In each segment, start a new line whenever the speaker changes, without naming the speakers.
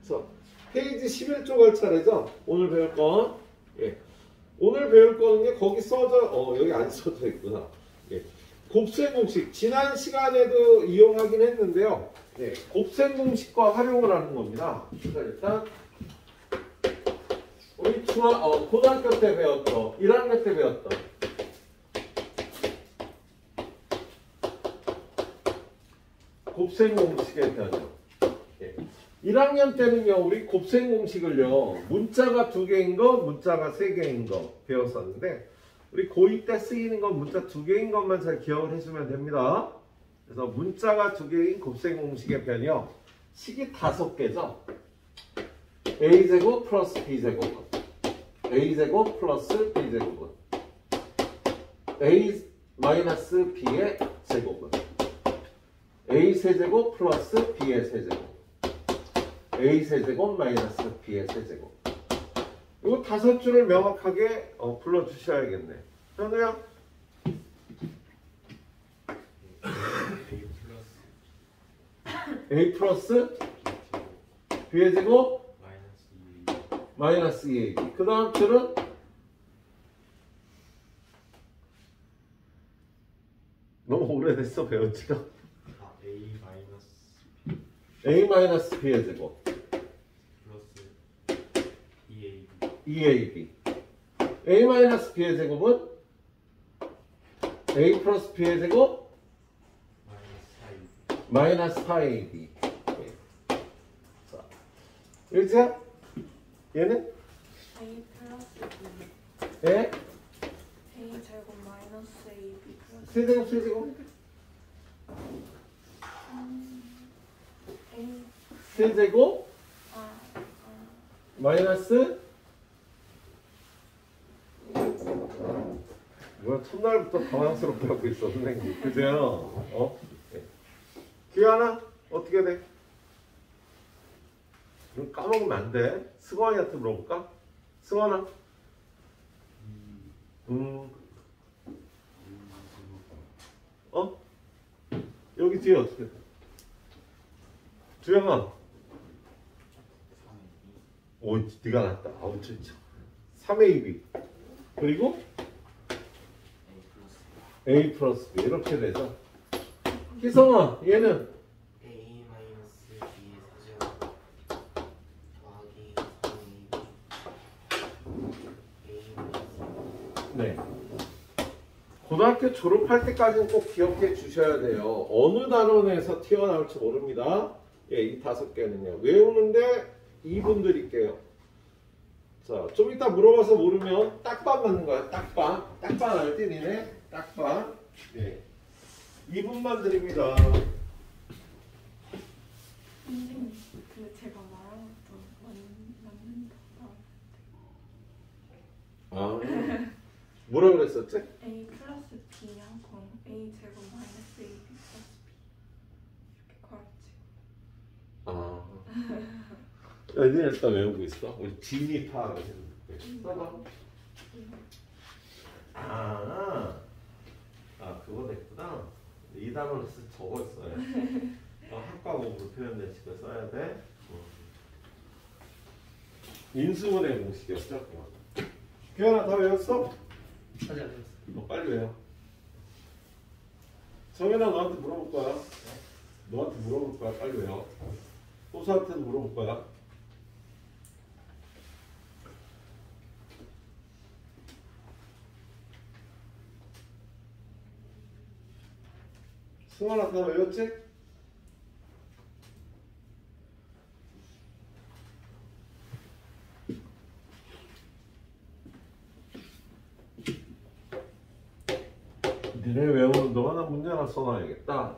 자, 페이지 11쪽 할 차례죠? 오늘 배울 건. 예. 오늘 배울 거는요, 거기 써져, 여기 안 써져 있구나. 예. 곱셈 공식. 지난 시간에도 이용하긴 했는데요. 예. 곱셈 공식과 활용을 하는 겁니다. 자, 일단, 우리 고등학교 때 배웠던, 1학년 때 배웠던, 곱셈 공식의 변형. 예. 1학년 때는요, 우리 곱셈 공식을요, 문자가 2개인 거, 문자가 3개인 거 배웠었는데, 우리 고2 때 쓰이는 건 문자 2개인 것만 잘 기억을 해주면 됩니다. 그래서 문자가 2개인 곱셈 공식의 변형, 식이 5개죠. a제곱 플러스 b제곱은 a제곱 플러스 b제곱은 a 마이너스 b의 제곱은 a 세제곱 플러스 b의 세제곱 a 세제곱 마이너스 b의 세제곱. 이거 5줄을 명확하게 불러주셔야겠네. 현우야? a 플러스 b의 제곱 마이너스 2ab. 그 다음 줄은 너무 오래됐어 배웠지가. a 마이너스 b의 제곱
플러스
2ab. a 마이너스 b의 제곱은 a 플러스 b의 제곱 마이너스 4ab. 자, 일지야? 얘는?
a 플러스 b
에?
a 제곱 마이너스 ab 플러스
세제곱 세제곱
a
세제곱
아
마이너스 뭐야 첫날부터 당황스럽게 하고 있어 선생님. 그죠? 네. 기아나 어떻게 돼? 이거 까먹으면 안 돼. 승환이한테 물어볼까? 승환아. 여기 뒤에 어떻게 돼? 주영아. 오, 네가 낫다. 아우, 진짜. 3ab. 그리고 a 플러스 b. 이렇게 되죠. 희성아, 얘는
A 마이너스 B의 세제곱 더하기 3AB A 마이너스
네. 고등학교 졸업할 때까지는 꼭 기억해 주셔야 돼요. 어느 단원에서 튀어나올지 모릅니다. 예, 이 5개는요. 외우는데 2분 드릴게요. 자, 좀 이따 물어봐서 모르면 딱반 맞는 거야. 딱반. 딱반 알지, 니네? 딱반. 예. 2분만 드립니다.
선생님 근데 제가 말한 것도 맞는다.
아. 뭐라 그랬었지?
a 플러스 b랑 a 제곱 마이너스 ab 플러스 b 이렇게 가르치고.
아. 야, 니네 일단 외우고 있어. 우리 진이 파악을 했는데. 써봐. 그거 됐구나. 이 단어를 적었어요. 학과 공부 표현된 식을 써야 돼. 인수분해 공식이었죠. 규현아 다 외웠어?
아직 안 됐어요.
빨리 외워. 정현아 너한테 물어볼 거야. 너한테 물어볼 거야. 빨리 외워. 호수한테도 물어볼 거야. 승환아 다 외웠지? 니네 외우는 동안 나 문제 하나 써놔야겠다.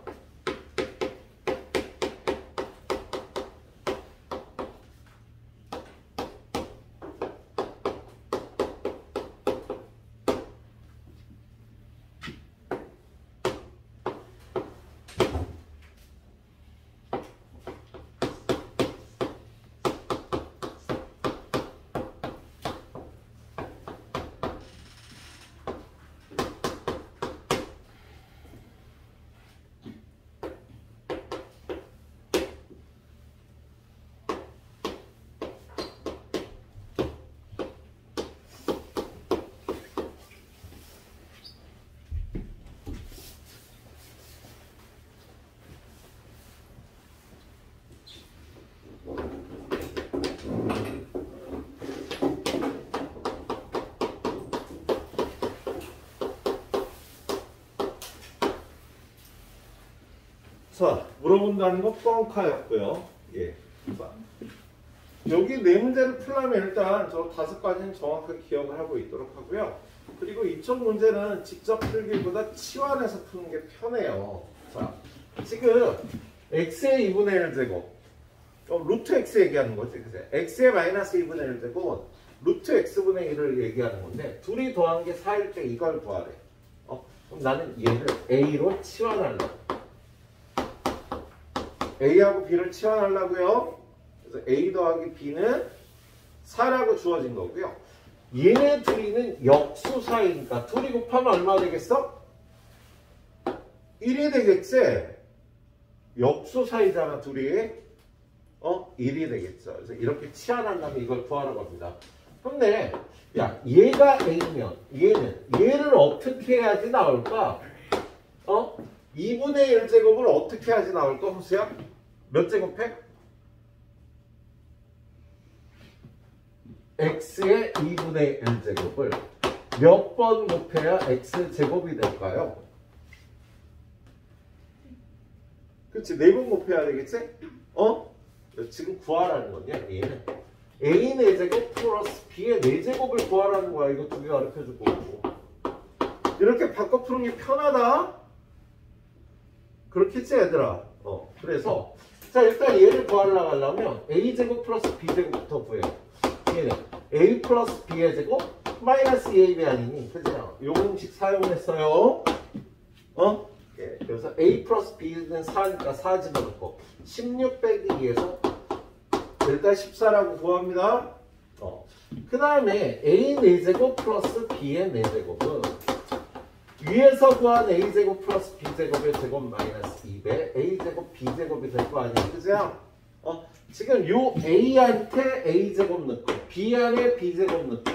자, 물어본다는 거 뻥카였고요. 예. 자, 여기 네 문제를 풀려면 일단 저 5가지는 정확하게 기억을 하고 있도록 하고요. 그리고 이쪽 문제는 직접 풀기보다 치환해서 푸는 게 편해요. 자, 지금 x의 2분의 1제곱 루트 x 얘기하는 거지, 그제? x의 마이너스 2분의 1제곱은 루트 x분의 1을 얘기하는 건데 둘이 더한 게 4일 때 이걸 구하래. 그럼 나는 얘를 a로 치환하려고. a하고 b를 치환하려고요. 그래서 a 더하기 b는 4라고 주어진 거고요. 얘네 둘이는 역수 사이니까 둘이 곱하면 얼마 되겠어? 1이 되겠지? 역수 사이잖아, 둘이. 1이 되겠죠. 그래서 이렇게 치환한 다음에 이걸 구하라고 합니다. 근데 야, 얘가 a면 얘를 어떻게 해야지 나올까? 2분의 1제곱을 어떻게 해야지 나올까? 호수야? 몇 제곱해? x의 2분의 1제곱을 몇 번 곱해야 x제곱이 될까요? 그치? 4번 곱해야 되겠지? 지금 구하라는 거냐? 얘는 a 4제곱 플러스 b의 4제곱을 구하라는 거야. 이거 두 개 가르쳐주고 이렇게 바꿔 푸는 게 편하다? 그렇겠지 얘들아? 그래서 자, 일단 얘를 구하려고 하려면 a제곱 플러스 b제곱부터 구해요. 얘는 a 플러스 b의 제곱 마이너스 2ab 아니니? 그죠? 요 공식 사용했어요. 예, 그래서 a 플러스 b는 4니까 4 집어넣고 16 빼기 2에서 일단 14라고 구합니다. 그 다음에 a 4제곱 플러스 b의 4제곱은 위에서 구한 a제곱 플러스 b제곱의 제곱 마이너스 2배 a제곱 b제곱이 될 거 아니에요? 그죠? 지금 요 a한테 a제곱 넣고 b 안에 b제곱 넣고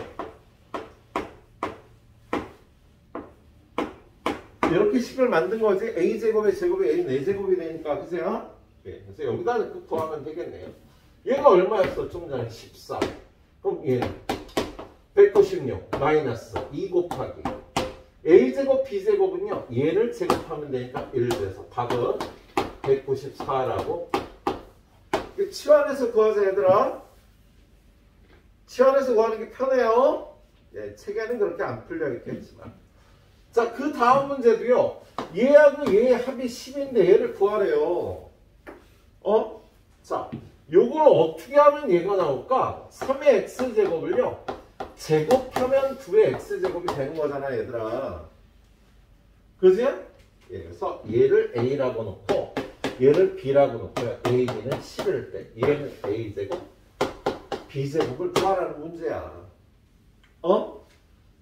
이렇게 식을 만든 거지. a제곱의 제곱이 a 4제곱이 되니까, 그죠? 예, 그래서 여기다 넣고 구하면 되겠네요. 얘가 얼마였어? 좀 전에 14. 그럼 얘는 196 마이너스 2 곱하기 a제곱 b제곱은요 얘를 제곱하면 되니까 1 돼서 답은 194라고. 치환해서 구하자 얘들아. 치환해서 구하는 게 편해요. 예, 책에는 그렇게 안 풀려 있겠지만. 자, 그 다음 문제도요. 얘하고 얘의 합이 10인데 얘를 구하래요. 자, 요걸 어떻게 하면 얘가 나올까? 3의 x제곱을요. 제곱하면 2의 x제곱이 되는 거잖아, 얘들아. 그지? 예, 그래서 얘를 a라고 놓고 얘를 b라고 놓고요. a, b는 11일 때 얘는 a제곱, b제곱을 구하라는 문제야.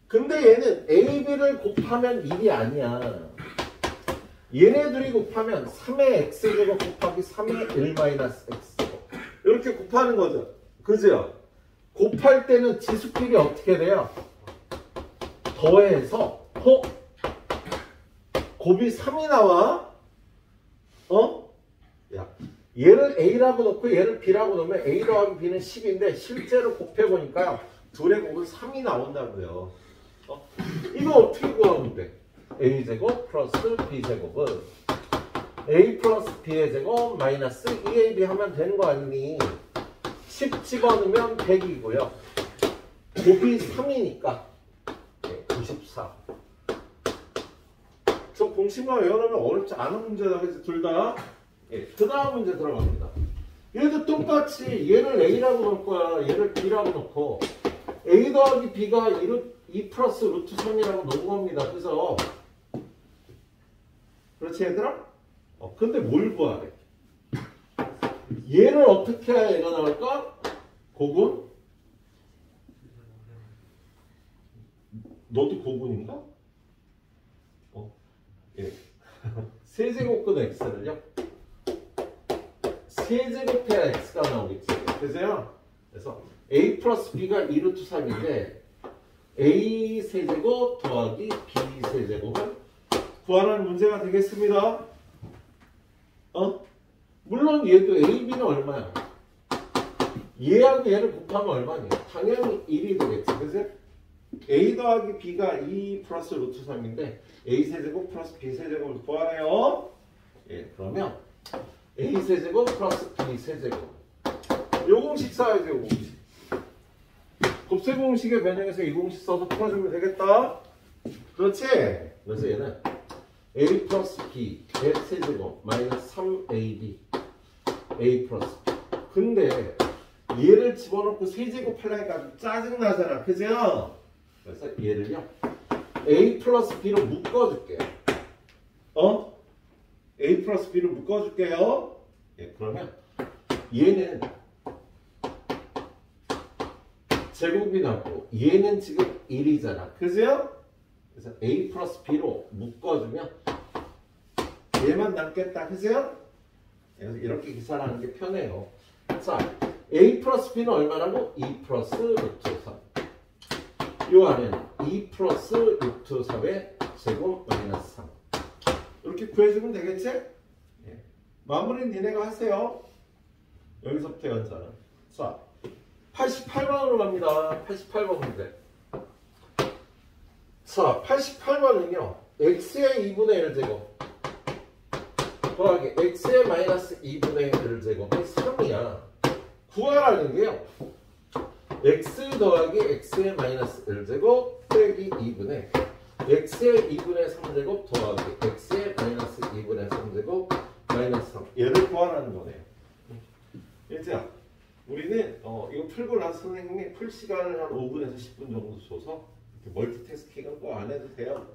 근데 얘는 a, b를 곱하면 1이 아니야. 얘네 둘이 곱하면 3의 x제곱 곱하기 3의 1 마이너스 x제곱 이렇게 곱하는 거죠. 그죠? 곱할 때는 지수끼리 어떻게 돼요? 더해서 곱이 3이 나와. 야, 얘를 a라고 놓고 얘를 b라고 놓으면 a 더하기 b는 10인데 실제로 곱해보니까 둘의 곱은 3이 나온다고요. 이거 어떻게 구하면 돼? a제곱 플러스 b제곱은 a 플러스 b의 제곱 마이너스 2ab 하면 되는 거 아니니? 10 집어넣으면 100이고요. 곱이 3이니까 94. 저 공식만 외워놓으면 어렵지 않은 문제다. 그래서 둘 다. 예, 그 다음 문제 들어갑니다. 얘도 똑같이 얘를 a라고 놓을 거야. 얘를 b라고 놓고 a 더하기 b가 2 플러스 루트 3이라고 놓은 겁니다. 그래서 그렇지 얘들아? 근데 뭘 구하래? 얘를 어떻게 해야 얘가 나올까? 고분? 너도 고분인가? 예. 세제곱근 x를요? 세제곱해야 x가 나오겠지. 그래서요? 그래서 a 플러스 b가 2루트 3인데 a 세제곱 더하기 b 세제곱을 구하라는 문제가 되겠습니다. 물론 얘도 a, b는 얼마야? 얘하고 얘를 곱하면 얼마냐? 당연히 1이 되겠지. 그래서 a 더하기 b가 2 플러스 루트 3인데 a 세제곱 플러스 b 세제곱을 구하래요. 예, 그러면 A 세제곱 플러스 B 세제곱. 요 공식 써야지, 요 공식. 곱셈 공식에 변형해서 이 공식 써서 풀어주면 되겠다. 그렇지? 그래서 얘는 A 플러스 B의 세제곱 마이너스 3AB A 플러스 B. 근데 얘를 집어넣고 세제곱 하려니까 아주 짜증나잖아. 그죠? 그래서 얘를요 A 플러스 B로 묶어줄게요. A 플러스 B로 묶어줄게요. 예, 그러면 얘는 제곱이 나고 얘는 지금 1이잖아. 그죠? 그래서 A 플러스 B로 묶어주면 얘만 남겠다. 그죠? 그래서 이렇게 계산하는 게 편해요. 자, A 플러스 B는 얼마라고? 2 플러스 루트 3. 요 안에는 2 플러스 루트 3의 제곱 마이너스 3. 이렇게 구해주면 되겠지? 예. 마무리는 니네가 하세요. 여기서부터 연산은. 자, 88번으로 갑니다. 88번 문제. 자, 88번은요. x의 2분의 1제곱 더하기 x의 마이너스 2분의 1제곱이 3이야. 구하라는 게요. x 더하기 x의 마이너스 1제곱 빼기 2분의 x의 2분의 3제곱 더하기 x의 마이너스 2분의 3제곱 마이너스 3. 얘를 구하라는 거네요. 얘들아, 우리는 이거 풀고 나서 선생님이 풀 시간을 한 5분에서 10분 정도 줘서 멀티태스킹은 꼭 안 해도 돼요.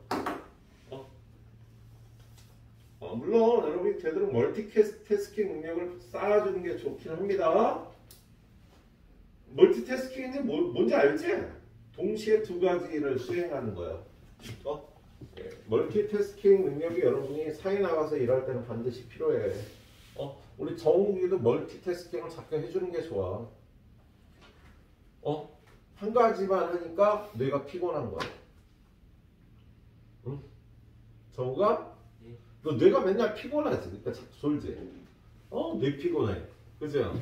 물론 여러분이 제대로 멀티태스킹 능력을 쌓아주는 게 좋긴 합니다. 멀티태스킹이 뭔지 알지? 동시에 두 가지를 수행하는 거예요. 예, 멀티태스킹 능력이 여러분이 사회 나가서 일할 때는 반드시 필요해. 우리 정욱이도 멀티태스킹을 자꾸 해주는 게 좋아. 한 가지만 하니까 뇌가 피곤한 거야. 응? 정욱아?
네.
너 뇌가 맨날 피곤하지. 그러니까 자꾸 졸지. 뇌 피곤해. 그죠?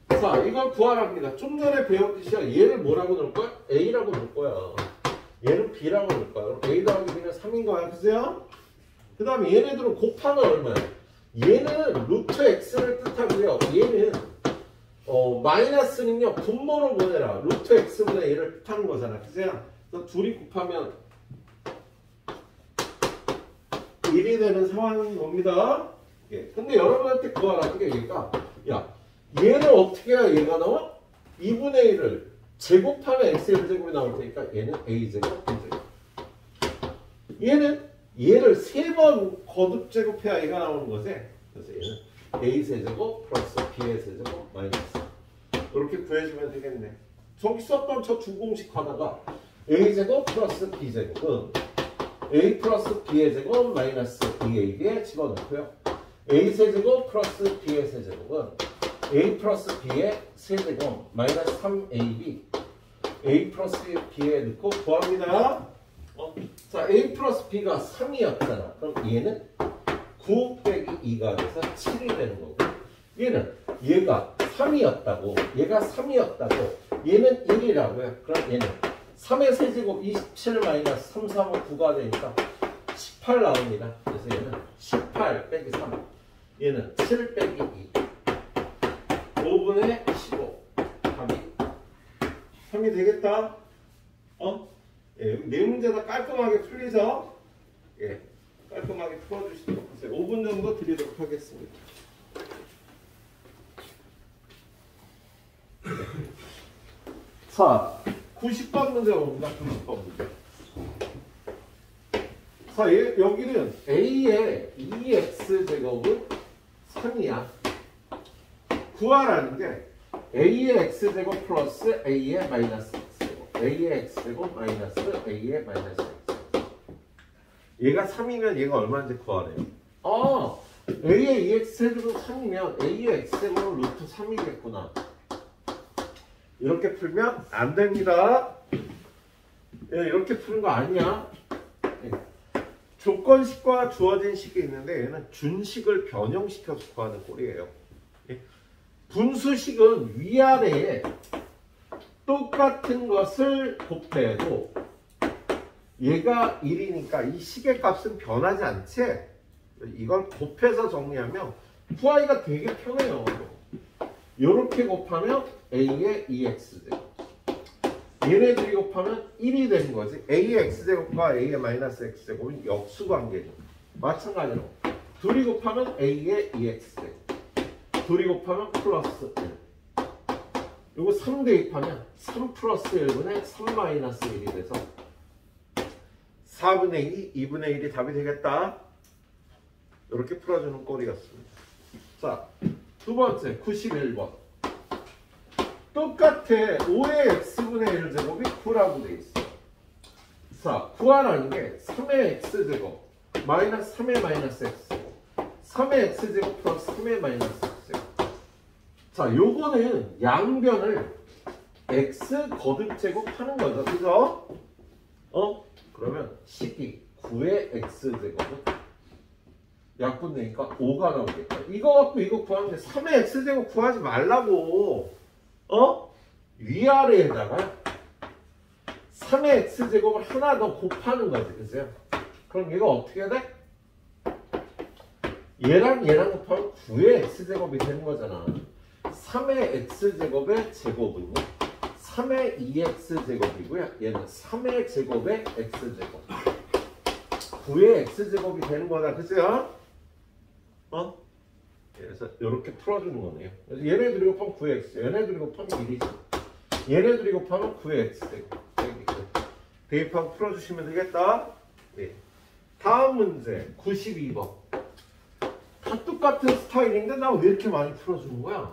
자, 이걸 구하랍니다. 좀 전에 배웠듯이 얘를 뭐라고 넣을 거야? A라고 넣을 거야. 얘는 B라고 넣을 거야. 그럼 A 더하기 B는 3인 거야. 그죠? 그 다음에 얘네들은 곱하면 얼마야? 얘는 루트 X를 뜻하고요. 얘는 마이너스는요. 분모로 보내라. 루트 X분의 1을 뜻하는 거잖아. 그죠? 그래서 둘이 곱하면 1이 되는 상황인 겁니다. 예. 근데 여러분한테 구하라는 게 얘가 야 얘는 어떻게 해야 얘가 나와? 2분의 1을 제곱하면 x의 제곱이 나올 테니까 얘는 a제곱, b제곱. 얘를 3번 거듭 제곱해야 얘가 나오는 거지. 그래서 얘는 a 세제곱 플러스 b의 세제곱 마이너스. 이렇게 구해주면 되겠네. 저기 썼던 저 두 공식 하나가 a제곱 플러스 b제곱은 a 플러스 b의 제곱 마이너스 2ab에 집어넣고요. a 세제곱 플러스 b의 세제곱은 a 플러스 b의 세제곱 마이너스 3ab a 플러스 b에 넣고 구합니다. 자, a 플러스 b가 3이었잖아. 그럼 얘는 9 빼기 2가 돼서 7이 되는 거고 얘가 3이었다고 얘가 3이었다고 얘는 1이라고요. 그럼 얘는 3의 세제곱 27 마이너스 3, 3은 9가 되니까 18 나옵니다. 그래서 얘는 18 빼기 3 얘는 7 빼기 2 5분의 15 답이 3이 되겠다. 예, 네 문제 다 깔끔하게 풀리죠? 예, 깔끔하게 풀어주시도록 하세요. 5분 정도 드리도록 하겠습니다. 자, 90번 문제 봅니다. 90번 문제. 자, 여기는 A의 2x제곱은 3이야. 구하라는 게 A의 x제곱 플러스 A의 마이너스 x제곱 A의 x제곱 마이너스 A의 마이너스 x제곱 얘가 3이면 얘가 얼마인지 구하래요. A의 2x제곱은 3이면 A의 x제곱은 루트 3이겠구나. 이렇게 풀면 안 됩니다. 이렇게 푸는 거 아니야. 조건식과 주어진 식이 있는데 얘는 준식을 변형시켜서 구하는 꼴이에요. 분수식은 위아래에 똑같은 것을 곱해도 얘가 1이니까 이 식의 값은 변하지 않지? 이걸 곱해서 정리하면 구하기가 되게 편해요. 이렇게 곱하면 a의 2x제곱. 얘네들이 곱하면 1이 되는 거지. a의 x제곱과 a의 마이너스 x제곱은 역수관계죠. 마찬가지로 둘이 곱하면 a의 2x제곱. 둘이 곱하면 플러스 1. 요거 3 대입하면 3 플러스 1분의 3 마이너스 1이 돼서 4분의 2, 2분의 1이 답이 되겠다. 이렇게 풀어주는 꼴이었습니다. 자, 두 번째 91번. 똑같아. 5의 x분의 1제곱이 9라고 돼 있어. 자, 구하라는 게 3의 x제곱 마이너스 3의 마이너스 x제곱 3의 x제곱 플러스 3의 마이너스 x제곱. 자, 요거는 양변을 x 거듭제곱 하는 거죠. 그죠? 그러면 식이 9의 x제곱은 약분되니까 5가 나오겠다. 이거 갖고 이거 구하는데 3의 x제곱 구하지 말라고. 위아래에다가 3의 x제곱을 하나 더 곱하는 거지. 그죠? 그럼 이거 어떻게 돼? 얘랑 얘랑 곱하면 9의 x제곱이 되는 거잖아. 3의 x제곱의 제곱은요 3의 2x제곱이고요 얘는 3의 제곱의 x제곱 9의 x제곱이 되는 거다. 그죠? 그래서 이렇게 풀어주는 거네요. 그래서 얘네들이 곱하면 9의 x, 얘네들이 곱하면 1이지. 얘네들이 곱하면 9의 x제곱. 대입하고 풀어주시면 되겠다. 네. 다음 문제 92번. 다 똑같은 스타일인데 나 왜 이렇게 많이 풀어주는 거야?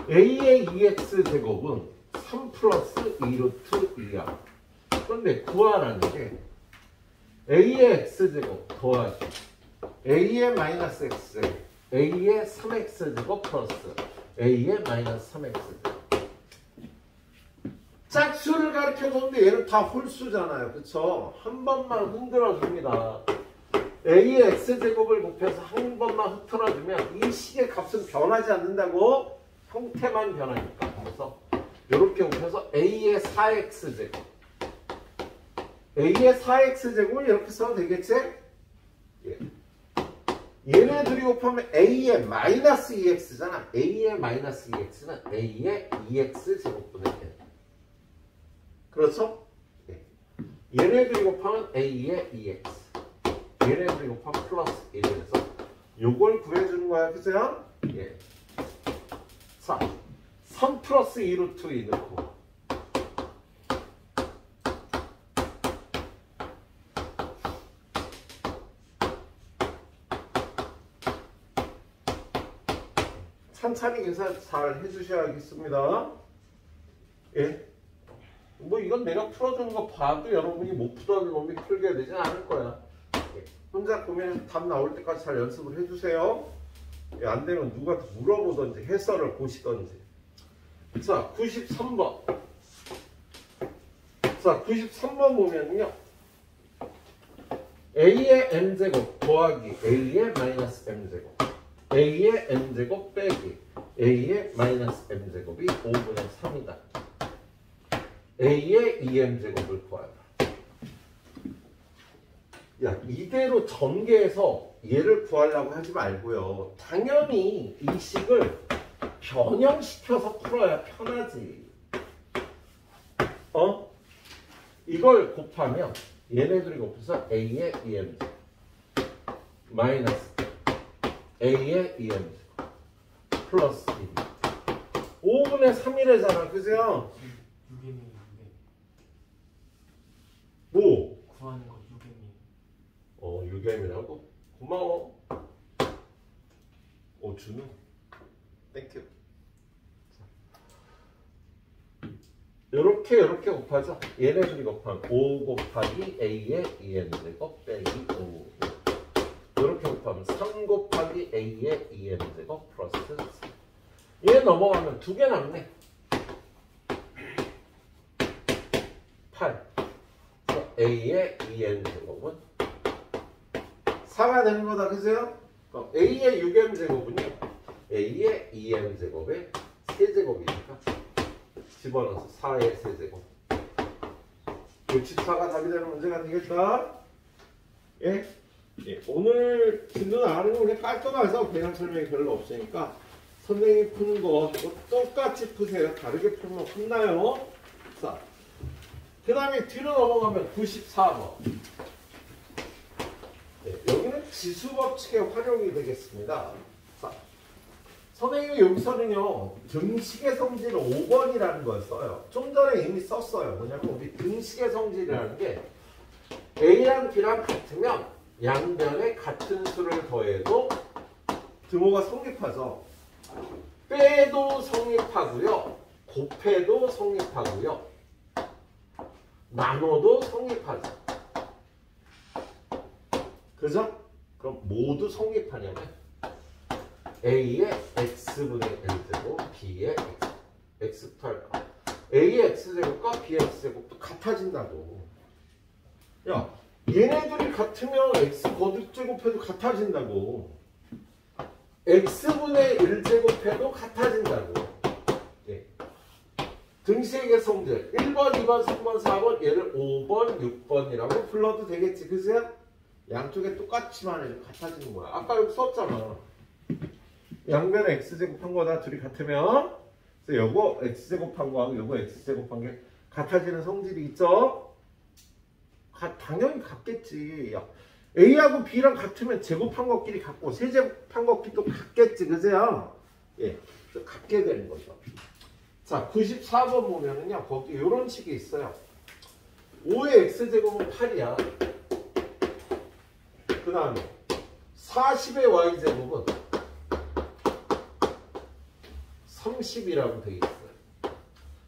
a의 2x제곱은 3 플러스 2루트 2야. 그런데 구하라는 게 a의 x제곱 더하기 a의 마이너스 x제곱 a의 3x제곱 플러스 a의 마이너스 3x제곱. 짝수를 가르쳐줬는데 얘는 다 홀수잖아요. 그쵸? 한 번만 흔들어줍니다. a의 x제곱을 곱해서 한 번만 흐트러주면 이 식의 값은 변하지 않는다고? 형태만 변하니까. 그래서 이렇게 곱해서 a의 4x제곱 a의 4x제곱을 이렇게 써도 되겠지? 예. 얘네들이 곱하면 a의 마이너스 2x잖아. a의 마이너스 2x는 a의 2x제곱분의 1. 그렇죠? 예. 얘네들이 곱하면 a의 2x 얘네들이 곱하면 플러스 1이라서 요걸 구해주는 거야. 그죠? 예. 자, 3 플러스 2루트 2 넣고 천천히 계산 잘 해주셔야겠습니다. 예. 뭐 이건 내가 풀어주는 거 봐도 여러분이 못 풀던 놈이 풀게 되진 않을 거야. 예. 혼자 보면 답 나올 때까지 잘 연습을 해주세요. 예. 안 되면 누가 물어보든지 해설을 보시든지. 자, 93번. 자, 93번 보면요. a의 m제곱 더하기 a의 마이너스 m제곱 a의 m제곱 빼기 a의 마이너스 m제곱이 5분의 3이다. a의 2m제곱을 구하라. 야, 이대로 전개해서 얘를 구하려고 하지 말고요. 당연히 이 식을 변형시켜서 풀어야 편하지. 이걸 곱하면 얘네들이 곱해서 a의 2m제곱 마이너스 a의 2m제곱 플러스 1 5분의 3이래잖아. 그죠?
6m이
뭐?
구하는 거 6m이.
6m이라고? 고마워. 준우. 땡큐. 요렇게 곱하죠. 얘네들이 곱하면 5 곱하기 a의 2m제곱 빼기 5. 요렇게 곱하면 3 곱하기 a의 2m제곱 플러스 4. 얘 넘어가면 2개 남네. 8. 그래서 a의 2m제곱은 4가 되는 거다. 그죠? a의 6m제곱은요. a의 2m제곱의 세제곱이니까 집어넣어서 4의 세제곱. 64가 답이 되는 문제가 되겠다. 예? 예, 오늘 듣는 아는 거 그냥 깔끔해서 배양 설명이 별로 없으니까 선생님이 푸는 거 똑같이 푸세요. 다르게 풀면 혼나요. 자, 그 다음에 뒤로 넘어가면 94번. 네, 여기는 지수법칙의 활용이 되겠습니다. 자, 선생님이 여기서는요, 등식의 성질 5번이라는 걸 써요. 좀 전에 이미 썼어요. 뭐냐면, 우리 등식의 성질이라는 게 A랑 B랑 같으면 양변에 같은 수를 더해도 등호가 성립하죠. 빼도 성립하고요. 곱해도 성립하고요. 나눠도 성립하죠. 그죠? 그럼 모두 성립하냐면 A의 X분의 L제곱, B의 X부터 할까? A의 X제곱과 B의 X제곱도 같아진다고. 야, 얘네들이 같으면 X 거듭제곱해도 같아진다고. X분의 1제곱해도 같아진다고. 예. 등식의 성질 1번, 2번, 3번, 4번 얘를 5번, 6번이라고 불러도 되겠지. 그죠? 양쪽에 똑같이만 해도 같아지는 거야. 아까 여기 썼잖아. 양변에 X제곱한 거다 둘이 같으면 그래서 요거 X제곱한 거하고 요거 X제곱한 게 같아지는 성질이 있죠? 당연히 같겠지. 야, A하고 B랑 같으면 제곱한 것끼리 같고 세제곱한 것끼리 또 같겠지. 그죠? 예, 같게 되는 거죠. 자, 94번 보면은요, 거기 이런 식이 있어요. 5의 X제곱은 8이야. 그 다음에 40의 Y제곱은 30이라고 되어 있어요.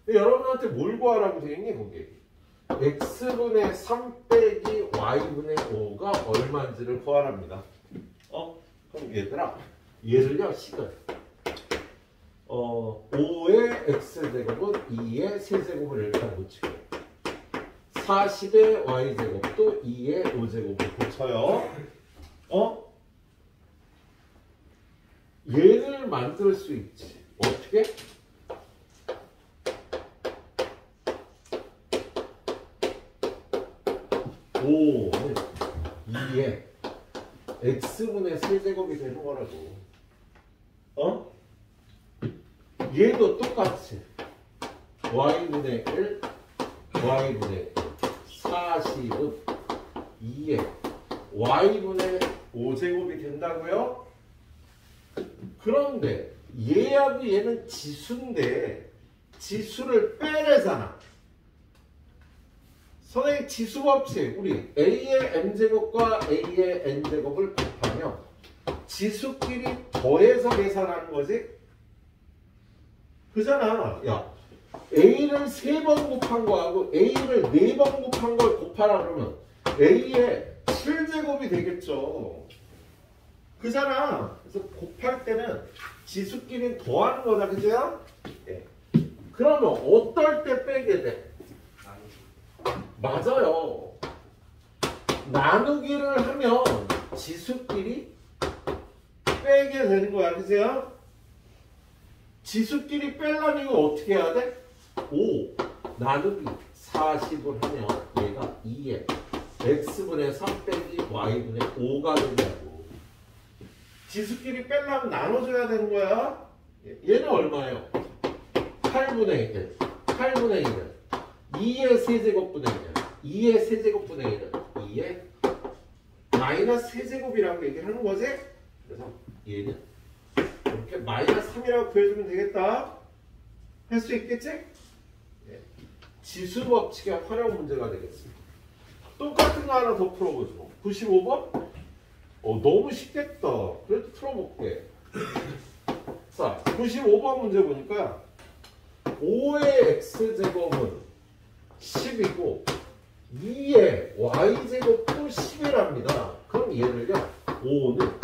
근데 여러분한테 뭘 구하라고 되어 있니, 거기? X분의 3 빼기 Y분의 5가 얼마인지를 구하랍니다. 그럼 얘들아, 얘를요, 식을 5의 X제곱은 2의 세제곱을 일단 고치고 40의 Y제곱도 2의 5제곱을 고쳐요. 얘를 만들 수 있지. 어떻게? O는 2의 X분의 세제곱이 되는 거라고. 얘도 똑같이 Y분의 1, Y분의 1 40은 2의 Y분의 5제곱이 된다고요? 그런데 얘하고 얘는 지수인데 지수를 빼내잖아. 선생님 지수법칙 우리 A의 M제곱과 A의 N제곱을 곱하면 지수끼리 더해서 계산하는 거지? 그잖아. 야, A를 3번 곱한 거하고 A를 4번 곱한 걸 곱하라 그러면 A의 7제곱이 되겠죠. 그잖아. 그래서 곱할 때는 지수끼리 더하는 거다. 그죠? 예. 그러면 어떨 때 빼게 돼? 맞아요. 나누기를 하면 지수끼리 빼게 되는 거야. 그죠? 지수끼리 빼려면 이거 어떻게 해야 돼? 5 나누기 40을 하면 얘가 2에 X분의 3 빼기 Y분의 5가 된다고. 지수끼리 빼려면 나눠줘야 되는 거야. 얘는 얼마예요? 8분의 1 8분의 1은 2의 세제곱분의 1 2의 세제곱분의 1은 2의 마이너스 세제곱이라고 얘기를 하는 거지? 그래서 얘는 이렇게 마이너스 3이라고 구해주면 되겠다. 할 수 있겠지? 네. 지수법칙의 활용 문제가 되겠습니다. 똑같은 거 하나 더 풀어보죠. 95번? 너무 쉽겠다. 그래도 풀어볼게. 자, 95번 문제 보니까 5의 X제곱은 10이고 2의 Y제곱도 10이랍니다. 그럼 얘를요. 5는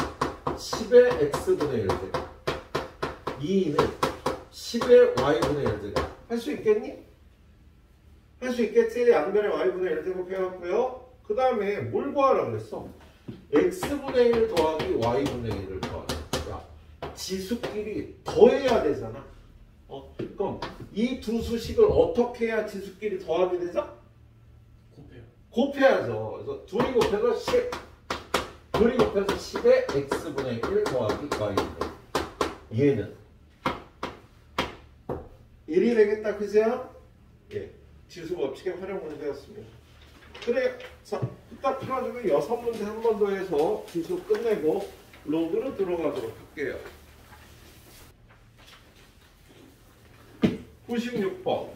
10의 X분의 1제곱 2는 10의 Y분의 1제곱 할 수 있겠니? 할 수 있겠지? 양변에 Y분의 1제곱 해갖고요. 그 다음에 뭘 구하라고 그랬어? X분의 1 더하기 Y분의 1을 더하라. 야, 지수끼리 더해야 되잖아. 그럼 이 두 수식을 어떻게 해야 지수끼리 더하게 되죠?
곱해요.
곱해야죠. 그래서 둘이 곱해서 10 둘이 곱해서 10의 x분의 1 더하기 y인데 얘는 1이 되겠다. 그죠? 예, 지수 법칙의 활용 문제였습니다. 그래, 자, 딱 풀어주면 6문제 한 번 더 해서 지수 끝내고 로그로 들어가도록 할게요. 96번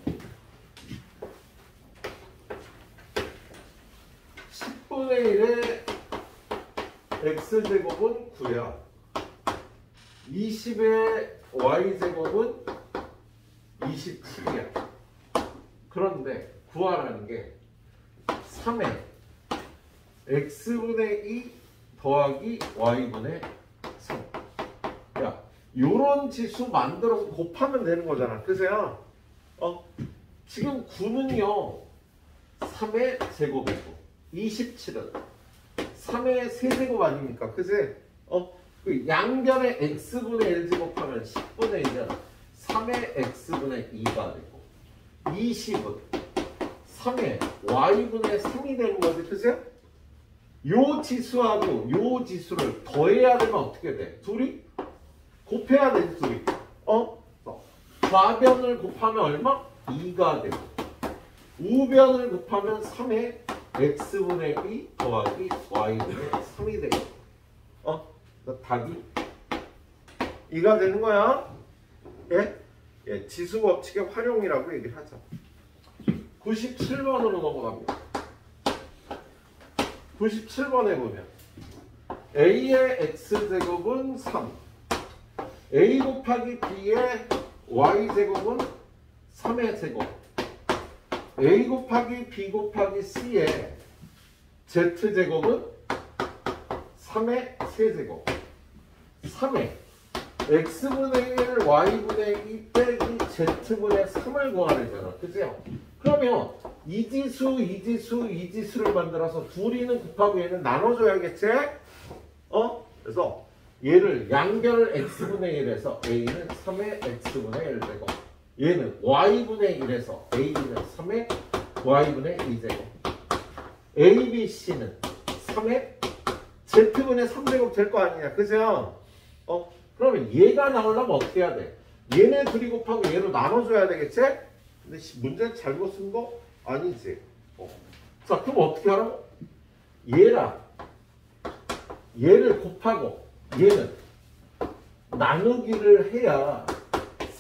10분의 1의 x제곱은 9야. 20의 y제곱은 27이야. 그런데 구하라는 게 3의 x분의 2 더하기 y분의 3. 야, 요런 지수 만들어서 곱하면 되는 거잖아. 그세요? 지금 9는요 3의 제곱이고 27은 3의 세제곱 아닙니까? 그세? 그 양변의 x분의 1 제곱하면 10분의 1은 3의 x분의 2가 되고 20은 3의 y분의 3이 되는 거지. 그죠? 요 지수하고 요 지수를 더해야 되면 어떻게 돼? 둘이 곱해야 되지. 둘이 좌변을 곱하면 얼마? 2가 되고 우변을 곱하면 3의 x분의 2 더하기 y분의 3이 되고 답이 2가 되는 거야. 예? 예, 지수 법칙의 활용이라고 얘기를 하죠. 97번으로 넘어갑니다. 97번에 보면 a의 x제곱은 3 a 곱하기 b의 y제곱은 3의 제곱 a 곱하기 b 곱하기 c의 z제곱은 3의 세제곱 3의 x분의 1 y분의 2 빼기 z분의 3을 구하려잖아. 그죠? 그러면 이 지수, 이 지수, 이 지수를 만들어서 둘이는 곱하고 얘는 나눠줘야겠지? 그래서 얘를 양변을 x분의 1에서 a는 3의 x분의 1제곱 얘는 y분의 1에서 a는 3의 y분의 2제곱 a, b, c는 3의 z분의 3제곱 될 거 아니냐. 그죠? 그러면 얘가 나오려면 어떻게 해야 돼? 얘네 둘이 곱하고 얘로 나눠줘야 되겠지? 근데 문제는 잘못 쓴 거 아니지. 자, 그럼 어떻게 하라고? 얘를 곱하고 얘는 나누기를 해야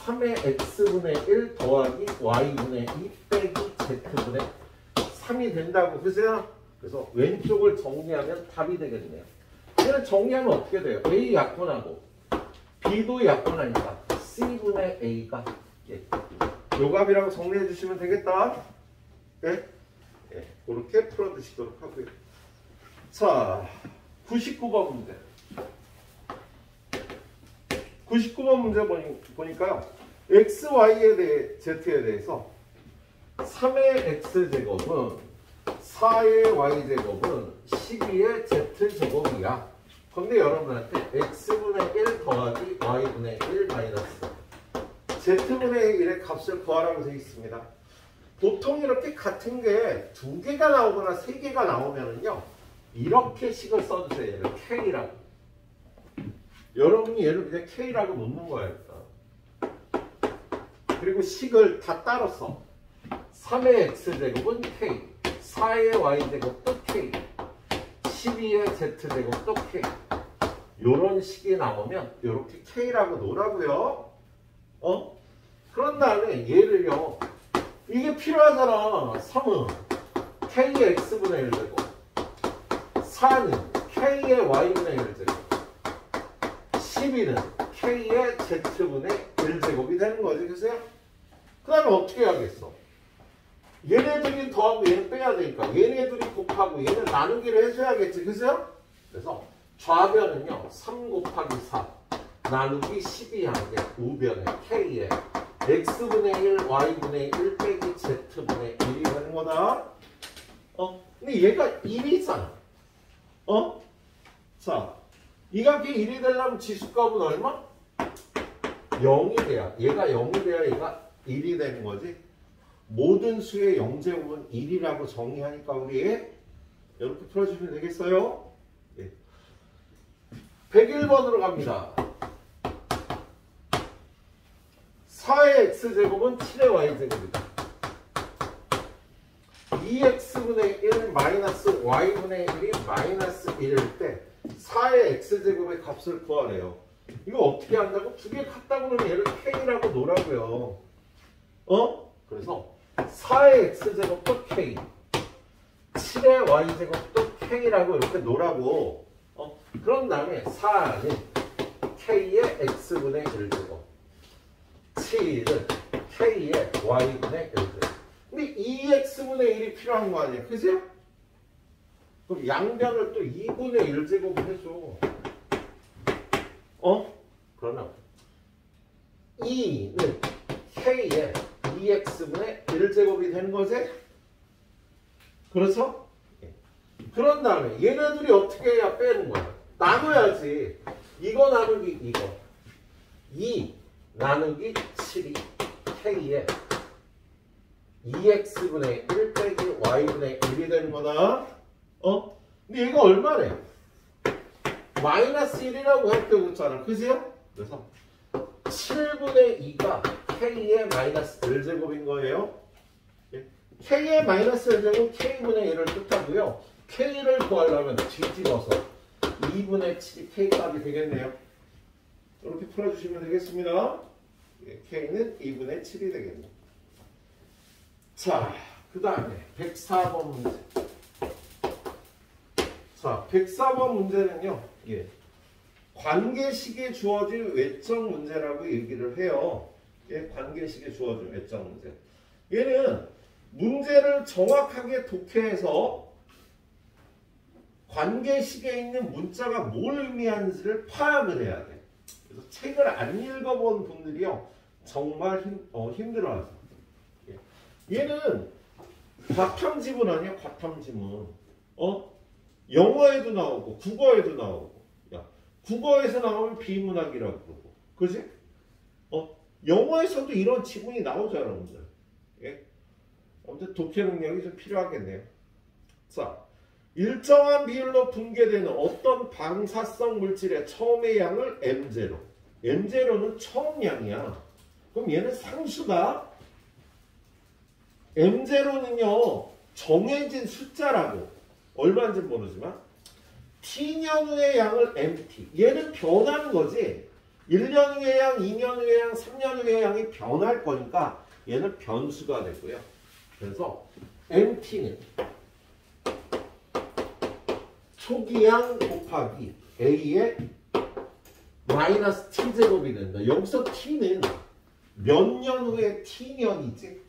3의 x분의 1 더하기 y분의 2 빼기 z분의 3이 된다고. 그죠? 그래서 왼쪽을 정리하면 답이 되겠네요. 얘를 정리하면 어떻게 돼요? a 약분하고 b도 약분하니까 c분의 a가 요값이라고 정리해 주시면 되겠다. 네? 네, 그렇게 풀어주시도록 하고요. 자, 99번 문제. 99번 문제 보니까요. x, y에 대해, z에 대해서 3의 x제곱은 4의 y제곱은 12의 z제곱이야. 근데 여러분한테 x분의 1 더하기 y분의 1 마이너스 z분의 1의 값을 구하라고 되어 있습니다. 보통 이렇게 같은 게 2개가 나오거나 3개가 나오면은요 이렇게 식을 써주세요. 얘를 K라고. 여러분이 얘를 그냥 K라고 놓는 거예요. 그리고 식을 다 따로 써. 3의 x제곱은 K, 4의 y제곱도 K, 12의 z제곱도 K. 요런 식이 나오면 이렇게 K라고 놓으라고요. 그런 다음에 얘를요. 이게 필요하잖아. 3은 K의 x분의 1제곱 4는 K의 y분의 1제곱 12는 K의 z분의 1제곱이 되는 거지. 그죠? 그 다음에 어떻게 해야겠어? 얘네들이 더하고 얘는 빼야 되니까 얘네들이 곱하고 얘는 나누기를 해줘야겠지. 그죠? 그래서 좌변은요 3 곱하기 4 나누기 12하게 우변에 K에 x분의 1, y분의 1 빼기 z분의 1이 되는 거다. 근데 얘가 1이잖아. 자, 이 값이 1이 되려면 지수값은 얼마? 0이 돼야. 얘가 0이 돼야 얘가 1이 되는 거지. 모든 수의 0제곱은 1이라고 정의하니까 우리 이렇게 풀어주시면 되겠어요? 예. 101번으로 갑니다. 4의 x제곱은 7의 y제곱이다. 2x분의 1 마이너스 y분의 1이 마이너스 1일 때 4의 x제곱의 값을 구하래요. 이거 어떻게 한다고? 두 개 같다 그러면 얘를 k라고 놓으라고요. 그래서 4의 x제곱도 k, 7의 y제곱도 k라고 이렇게 놓으라고. 그런 다음에 4는 k의 x분의 1제곱, 7은 k의 y분의 1제곱. 근데 2x분의 1이 필요한 거 아니야, 그죠? 그럼 양변을 또 2분의 1제곱을 해줘. 그러면 2는 k의 2x분의 1제곱이 되는 거지? 그렇죠? 그런 다음에 얘네들이 어떻게 해야 빼는 거야? 나눠야지. 이거 나누기 이거. 2 나누기 7이 k의 2x분의 1 빼기 y분의 1이 되는 거다. 근데 얘가 얼마래? 마이너스 1이라고 할 때 그렇잖아. 그죠? 그래서 7분의 2가 k의 마이너스 1제곱인 거예요. k의 마이너스 1제곱 k분의 1을 뜻하고요. k를 구하려면 뒤집어서 2분의 7이 k 값이 되겠네요. 이렇게 풀어주시면 되겠습니다. k는 2분의 7이 되겠네요. 자, 그 다음에 104번 문제. 자, 104번 문제는요. 관계식에 주어진 외적 문제라고 얘기를 해요. 관계식에 주어진 외적 문제. 얘는 문제를 정확하게 독해해서 관계식에 있는 문자가 뭘 의미하는지를 파악을 해야 돼. 그래서 책을 안 읽어본 분들이요. 정말 힘들어하죠. 얘는 과탐지문 아니야, 과탐지문. 영어에도 나오고 국어에도 나오고. 야, 국어에서 나오면 비문학이라고 그러고. 그지? 영어에서도 이런 지문이 나오죠, 여러분들. 아무튼 독해 능력이 좀 필요하겠네요. 자, 일정한 비율로 분解되는 어떤 방사성 물질의 처음의 양을 M0. M0는 처음 양이야. 그럼 얘는 상수다. M0는요, 정해진 숫자라고. 얼마인지 모르지만 T년 후의 양을 MT. 얘는 변하는 거지. 1년 후의 양, 2년 후의 양, 3년 후의 양이 변할 거니까 얘는 변수가 되고요. 그래서 MT는 초기양 곱하기 A의 마이너스 T제곱이 된다. 여기서 T는 몇 년 후에 T년이지?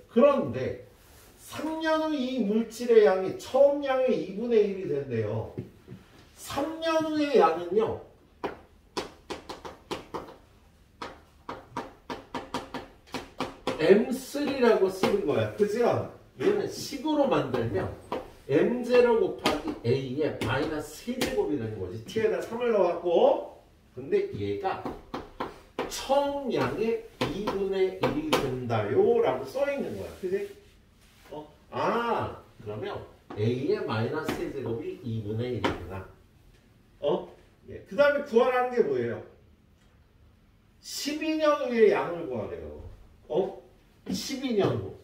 그런데 3년 후 이 물질의 양이 처음 양의 2분의 1이 된대요. 3년 후의 양은요. M3라고 쓰는 거야. 그죠? 얘는 식으로 만들면 M0 곱하기 A의 마이너스 3제곱이 되는 거지. T에다 3을 넣어갖고. 근데 얘가 처음 양의 2분의 1이 된다요. 라고 써있는 거야. 그지? 그러면 A의 마이너스 3제곱이 2분의 1이구나. 그 다음에 구하라는 게 뭐예요? 12년 후의 양을 구하래요. 12년 후.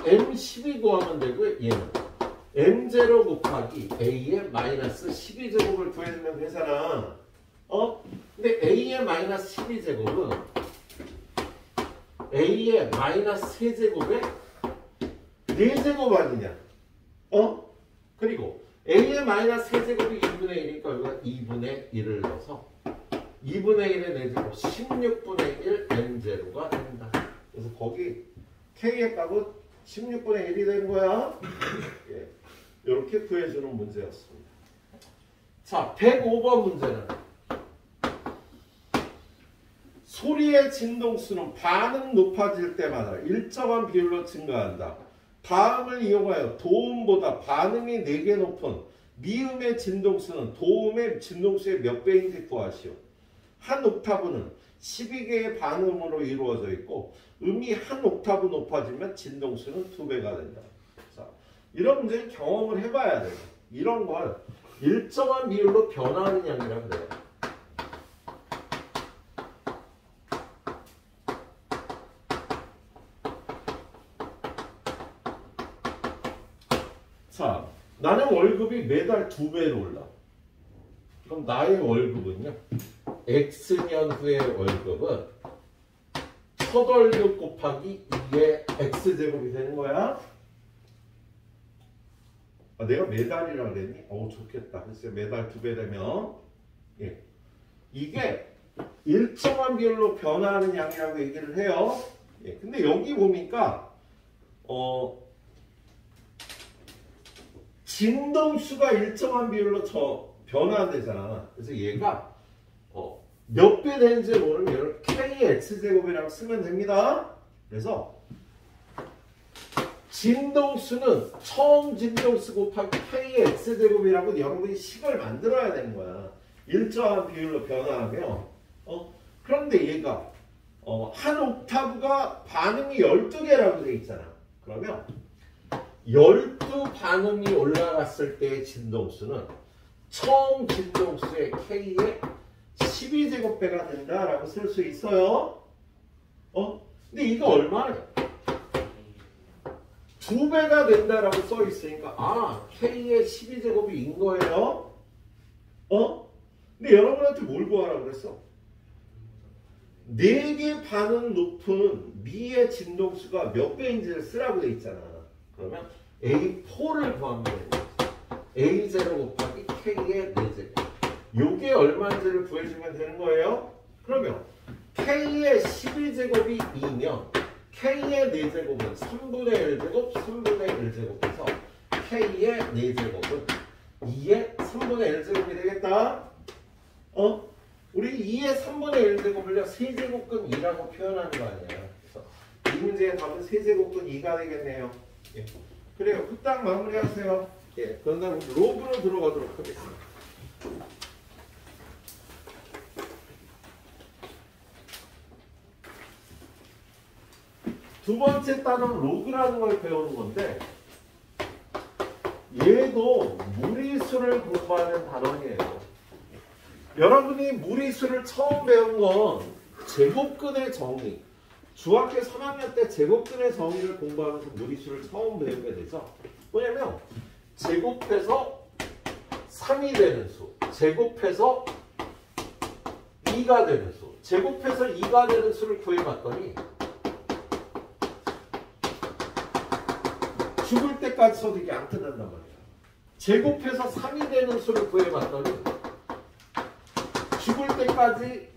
M12 구하면 되고요. 얘는 M0 곱하기 A의 마이너스 12제곱을 구해주면 되잖아. 근데 A의 마이너스 12제곱은 A의 마이너스 3제곱에 4제곱 아니냐? 그리고 A의 마이너스 3제곱이 2분의 1이니까 여기가 2분의 1을 넣어서 2분의 1의 4제곱 16분의 1 M0가 된다. 그래서 거기 K의 값은 16분의 1이 된 거야. 이렇게 구해주는 문제였습니다. 자, 105번 문제는 소리의 진동수는 반응 높아질 때마다 일정한 비율로 증가한다. 다음을 이용하여 도움보다 반응이 4개 높은 미음의 진동수는 도움의 진동수의 몇 배인지 구하시오. 한 옥타브는 12개의 반음으로 이루어져 있고 음이 한 옥타브 높아지면 진동수는 2배가 된다. 자, 이런 문제는 경험을 해봐야 돼요. 이런 걸 일정한 비율로 변화하는 양이라고 그래요. 자, 나는 월급이 매달 2배로 올라. 그럼 나의 월급은요, X년 후의 월급은 첫 월급 곱하기 2의 X제곱이 되는 거야. 아, 내가 매달이라 그랬니? 좋겠다. 글쎄, 매달 2배 되면. 예. 이게 일정한 비율로 변화하는 양이라고 얘기를 해요. 예. 근데 여기 보니까, 진동수가 일정한 비율로 변화되잖아. 그래서 얘가 몇 배 되는지 모르면 얘를 KX제곱이라고 쓰면 됩니다. 그래서 진동수는 처음 진동수 곱하기 KX제곱이라고 여러분이 식을 만들어야 되는 거야. 일정한 비율로 변화하면. 그런데 얘가 한 옥타브가 반응이 12개라고 돼 있잖아. 그러면 12반응이 올라갔을 때의 진동수는 처음 진동수의 K의 12제곱배가 된다라고 쓸 수 있어요. 근데 이거 얼마냐? 2배가 된다라고 써 있으니까 K의 12제곱이 거예요. 근데 여러분한테 뭘 구하라고 그랬어? 4개 반응 높은 미의 진동수가 몇 배인지를 쓰라고 돼 있잖아. 그러면 A4를 구하면 되는 거지. A0 곱하기 K의 4제곱. 요게 얼마인지를 구해주면 되는 거예요. 그러면 K의 12제곱이 2면 K의 4제곱은 3분의 1제곱, 3분의 1제곱에서 K의 4제곱은 2의 3분의 1제곱이 되겠다. 우리 2의 3분의 1제곱을요, 세제곱근 2라고 표현하는 거 아니야. 그래서 이 문제의 답은 세제곱근 2가 되겠네요. 예. 그래요. 후딱 마무리하세요. 예. 그런 다음 로그로 들어가도록 하겠습니다. 두 번째 단어는 로그라는 걸 배우는 건데, 얘도 무리수를 공부하는 단원이에요. 여러분이 무리수를 처음 배운 건 제곱근의 정의, 중학교 3학년 때 제곱근의 정의를 공부하면서 무리수를 처음 배우게 되죠. 뭐냐면 제곱해서 3이 되는 수, 제곱해서 2가 되는 수, 제곱해서 2가 되는 수를 구해봤더니 죽을 때까지 써도 이게 안 끝난단 말이야. 제곱해서 3이 되는 수를 구해봤더니 죽을 때까지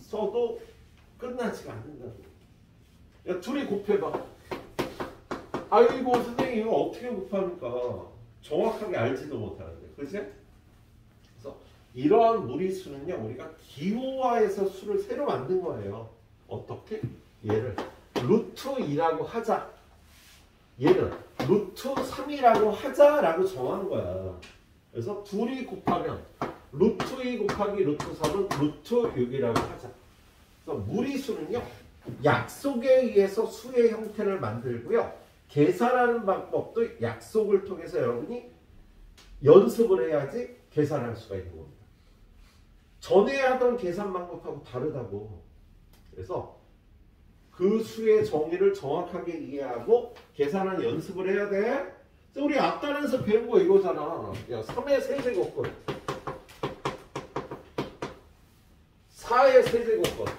써도 끝나지가 않는다고. 야, 둘이 곱해봐. 아이고 선생님 이거 어떻게 곱합니까? 정확하게 알지도 못하는데. 그치? 그래서 이러한 무리수는요, 우리가 기호화해서 수를 새로 만든 거예요. 어떻게? 얘를 루트 2라고 하자. 얘는 루트 3이라고 하자라고 정한 거야. 그래서 둘이 곱하면 루트 2 곱하기 루트 3은 루트 6이라고 하자. 그래서 무리수는요, 약속에 의해서 수의 형태를 만들고요, 계산하는 방법도 약속을 통해서 여러분이 연습을 해야지 계산할 수가 있는 겁니다. 전에 하던 계산 방법하고 다르다고. 그래서 그 수의 정의를 정확하게 이해하고 계산하는 연습을 해야 돼. 우리 앞단에서 배운 거 이거잖아. 야, 3의 세제곱근, 4의 세제곱근.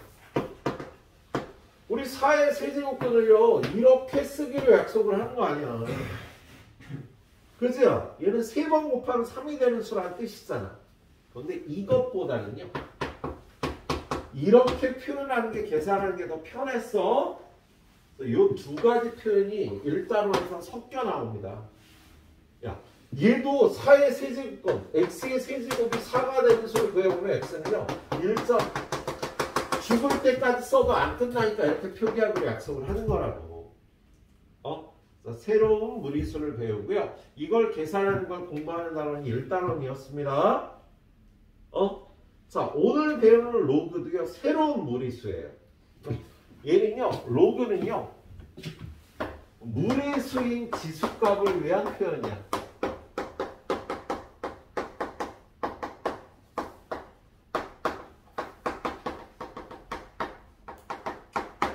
우리 4의 세제곱근을요, 이렇게 쓰기로 약속을 하는 거 아니야. 그죠? 얘는 3번 곱하면 3이 되는 수라는 뜻이잖아. 그런데 이것보다는요, 이렇게 표현하는 게, 계산하는 게 더 편했어. 이 두 가지 표현이 일단원에서 섞여 나옵니다. 야, 얘도 4의 세제곱근, x의 세제곱이 4가 되는 수를 구해보면 x는요, 1점 죽을 때까지 써도 안 끝나니까 이렇게 표기하고 약속을 하는 거라고. 새로운 무리수를 배우고요. 이걸 계산하는 걸 공부하는 단원이 1단원이었습니다. 자, 오늘 배우는 로그도요, 새로운 무리수예요. 얘는요, 로그는요, 무리수인 지수값을 위한 표현이야.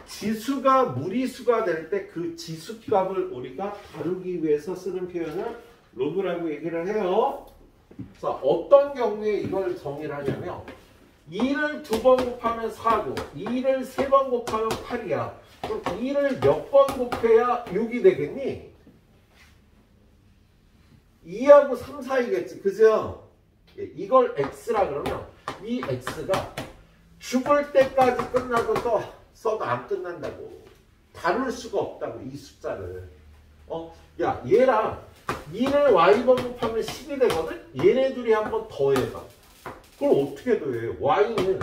지수가 무리수가 될 때 그 지수값을 우리가 다루기 위해서 쓰는 표현을 로그라고 얘기를 해요. 자, 어떤 경우에 이걸 정의를 하냐면 2를 2번 곱하면 4고 2를 3번 곱하면 8이야. 그럼 2를 몇 번 곱해야 6이 되겠니? 2하고 3 사이겠지. 그죠? 이걸 x라 그러면 이 x가 죽을 때까지 끝나도 또 써도 안 끝난다고. 다룰 수가 없다고 이 숫자를. 야 얘랑 2를 y번 곱하면 10이 되거든? 얘네 둘이 한번 더해봐. 그걸 어떻게 더해? y는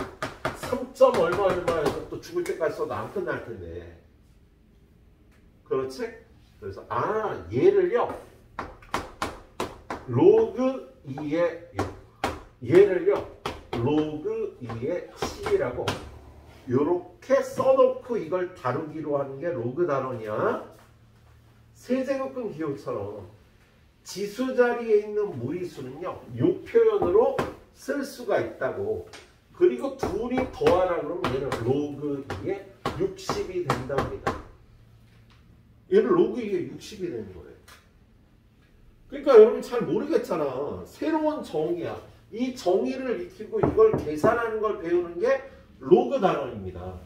3점 얼마 얼마에서 또 죽을 때까지 써도 안 끝날 텐데. 그렇지? 그래서 얘를요 로그 2의 6 얘를요 로그 2의 10이라고 요렇게 써놓고 이걸 다루기로 하는 게 로그 단원이야. 세제곱근 기호처럼 지수 자리에 있는 무리수는요 요 표현으로 쓸 수가 있다고. 그리고 둘이 더하라 그러면 얘는 로그 2의 60이 된답니다. 얘는 로그 2의 60이 되는 거예요. 그러니까 여러분 잘 모르겠잖아. 새로운 정의야. 이 정의를 익히고 이걸 계산하는 걸 배우는 게 로그 단원입니다.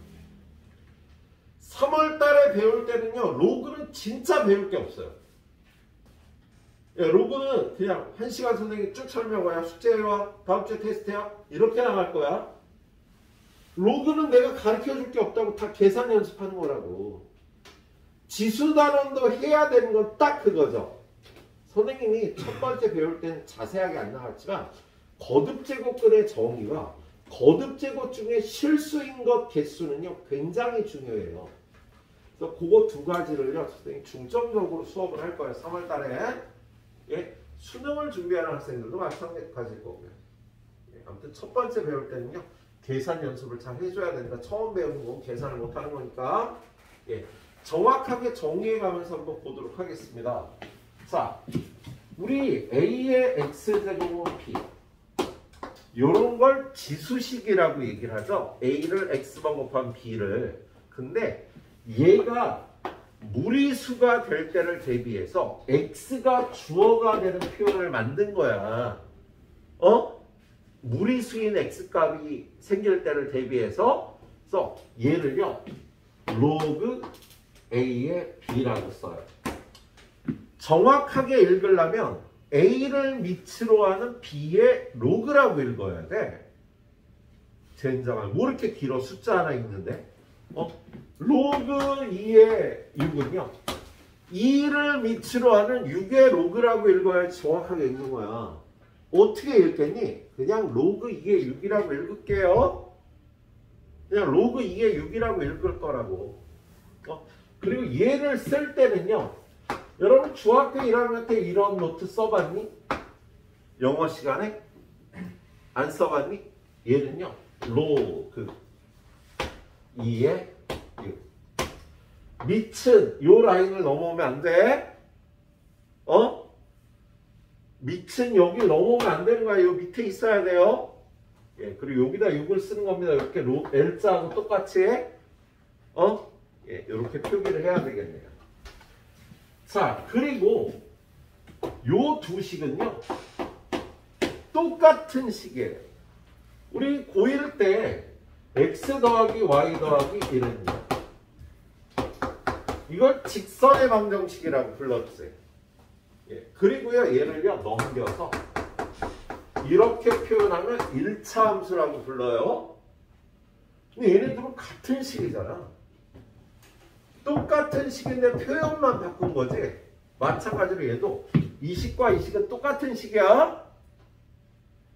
3월 달에 배울 때는요 로그는 진짜 배울 게 없어요. 로그는 그냥 1시간 선생님이 쭉 설명해야 숙제해와 다음 주에 테스트해야 이렇게 나갈 거야. 로그는 내가 가르쳐 줄 게 없다고 다 계산 연습하는 거라고. 지수 단원도 해야 되는 건 딱 그거죠. 선생님이 첫 번째 배울 때는 자세하게 안 나갔지만 거듭제곱근의 정의와 거듭제곱 중에 실수인 것 개수는요 굉장히 중요해요. 그래서 그거 두 가지를요 선생님이 중점적으로 수업을 할 거예요. 3월 달에. 예, 수능을 준비하는 학생들도 마찬가지일 거고요. 예, 아무튼 첫 번째 배울 때는요 계산 연습을 잘 해줘야 된다. 처음 배우는 건 계산을 못하는 거니까. 예, 정확하게 정의해 가면서 한번 보도록 하겠습니다. 자, 우리 A의 X제곱은 P. 요런 걸 지수식이라고 얘기를 하죠. A를 X번 곱한 B를. 근데 얘가 무리수가 될 때를 대비해서 X가 주어가 되는 표현을 만든 거야. 무리수인 X값이 생길 때를 대비해서 얘를요 로그 A의 B라고 써요. 정확하게 읽으려면 A를 밑으로 하는 B의 로그라고 읽어야 돼. 젠장할 뭐 이렇게 길어. 숫자 하나 있는데 로그 2의 6은요 2를 밑으로 하는 6의 로그라고 읽어야지 정확하게 읽는 거야. 어떻게 읽겠니? 그냥 로그 2의 6이라고 읽을게요. 그냥 로그 2의 6이라고 읽을 거라고. 그리고 얘를 쓸 때는요 여러분 중학교 1학년 때 이런 노트 써봤니? 영어 시간에? 안 써봤니? 얘는요 로그 2의 6 밑은 요 라인을 넘어오면 안 돼. 밑은 여기 넘어오면 안 되는 거야. 요 밑에 있어야 돼요. 예, 그리고 여기다 6을 쓰는 겁니다. 이렇게 L자하고 똑같이 예, 이렇게 표기를 해야 되겠네요. 자, 그리고 요 두 식은요 똑같은 식이에요. 우리 고1 때 x 더하기 y 더하기 1은요 이걸 직선의 방정식이라고 불러주세요. 예, 그리고요 얘를요 넘겨서 이렇게 표현하면 1차 함수라고 불러요. 근데 얘네들은 같은 식이잖아. 똑같은 식인데 표현만 바꾼 거지. 마찬가지로 얘도 이 식과 이 식은 똑같은 식이야.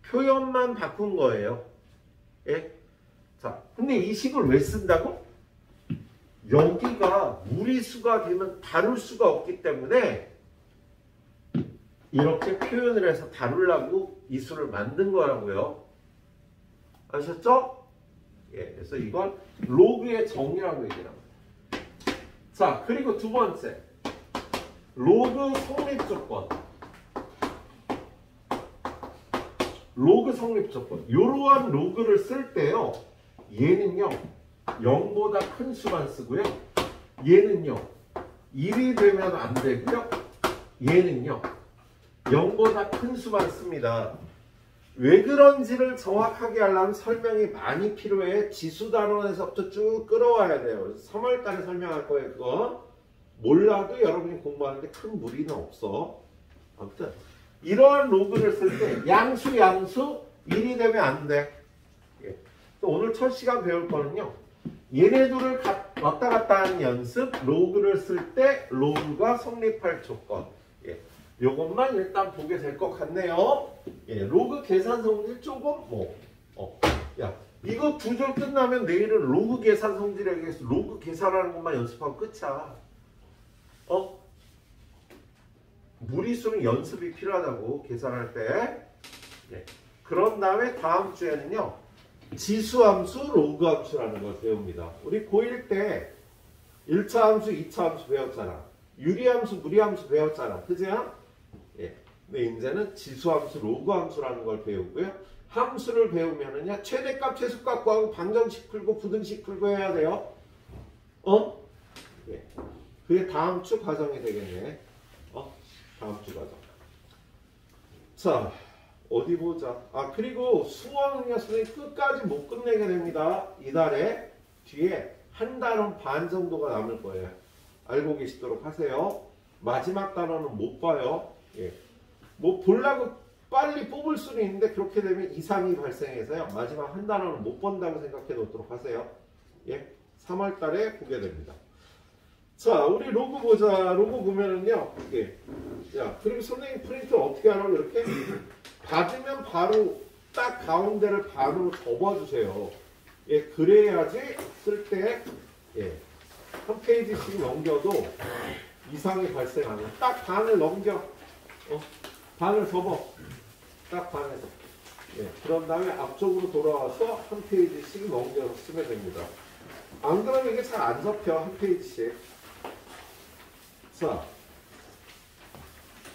표현만 바꾼 거예요. 예? 자, 근데 이 식을 왜 쓴다고? 여기가 무리수가 되면 다룰 수가 없기 때문에 이렇게 표현을 해서 다루려고 이 수를 만든 거라고요. 아셨죠? 예, 그래서 이건 로그의 정의라고 얘기를 합니다. 자, 그리고 두 번째. 로그 성립 조건. 로그 성립 조건. 이러한 로그를 쓸 때요. 얘는요. 0보다 큰 수만 쓰고요. 얘는요. 1이 되면 안 되고요. 얘는요. 0보다 큰 수만 씁니다. 왜 그런지를 정확하게 하려면 설명이 많이 필요해. 지수 단원에서부터 쭉 끌어와야 돼요. 3월달에 설명할 거예요. 그거 몰라도 여러분이 공부하는데 큰 무리는 없어. 아무튼 이러한 로그를 쓸 때 양수 1이 되면 안 돼. 예. 또 오늘 첫 시간 배울 거는요. 얘네 둘을 왔다 갔다 하는 연습. 로그를 쓸 때 로그가 성립할 조건. 예. 요것만 일단 보게 될 것 같네요. 예, 로그 계산 성질 조금 야, 이거 두 줄 끝나면 내일은 로그 계산 성질에 의해서 로그 계산하는 것만 연습하고 끝이야. 무리수는 연습이 필요하다고 계산할 때. 예. 그런 다음에 다음 주에는요. 지수함수, 로그함수라는 걸 배웁니다. 우리 고1 때 1차 함수, 2차 함수 배웠잖아. 유리함수, 무리함수 배웠잖아. 그죠? 예. 근데 이제는 지수함수, 로그함수라는 걸 배우고요. 함수를 배우면은요. 최대값, 최소값 구하고 방정식 풀고 부등식 풀고 해야 돼요. 예. 그게 다음 주 과정이 되겠네. 다음 주 과정. 자, 어디 보자. 그리고 수원은요, 선생님 끝까지 못 끝내게 됩니다. 이달에 뒤에 한 단원 반 정도가 남을 거예요. 알고 계시도록 하세요. 마지막 단원은 못 봐요. 예. 뭐 보려고 빨리 뽑을 수는 있는데 그렇게 되면 이상이 발생해서요. 마지막 한 단원은 못 본다고 생각해 놓도록 하세요. 예. 3월 달에 보게 됩니다. 자, 우리 로그 보자. 로그 보면은요. 예. 야, 그리고 선생님 프린트 어떻게 하라고 이렇게 받으면 바로 딱 가운데를 반으로 접어주세요. 예, 그래야지 쓸 때 예, 한 페이지씩 넘겨도 이상이 발생 안 해요. 딱 반을 넘겨. 반을 접어. 딱 반에서. 예, 그런 다음에 앞쪽으로 돌아와서 한 페이지씩 넘겨서 쓰면 됩니다. 안 그러면 이게 잘 안 접혀. 한 페이지씩. 자,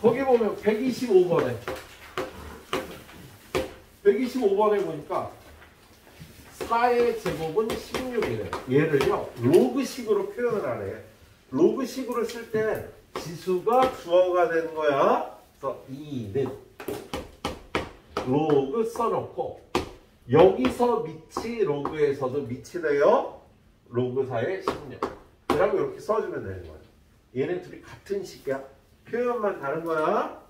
거기 보면 125번에 125번에 보니까 4의 제곱은 16이래. 얘를요 로그식으로 표현을 하래. 로그식으로 쓸 때 지수가 주어가 되는 거야. 그래서 2는 로그 써놓고 여기서 밑이 로그에서도 밑이 돼요. 로그 4의 16. 그러면 이렇게 써주면 되는 거야. 얘네 둘이 같은 식이야. 표현만 다른 거야.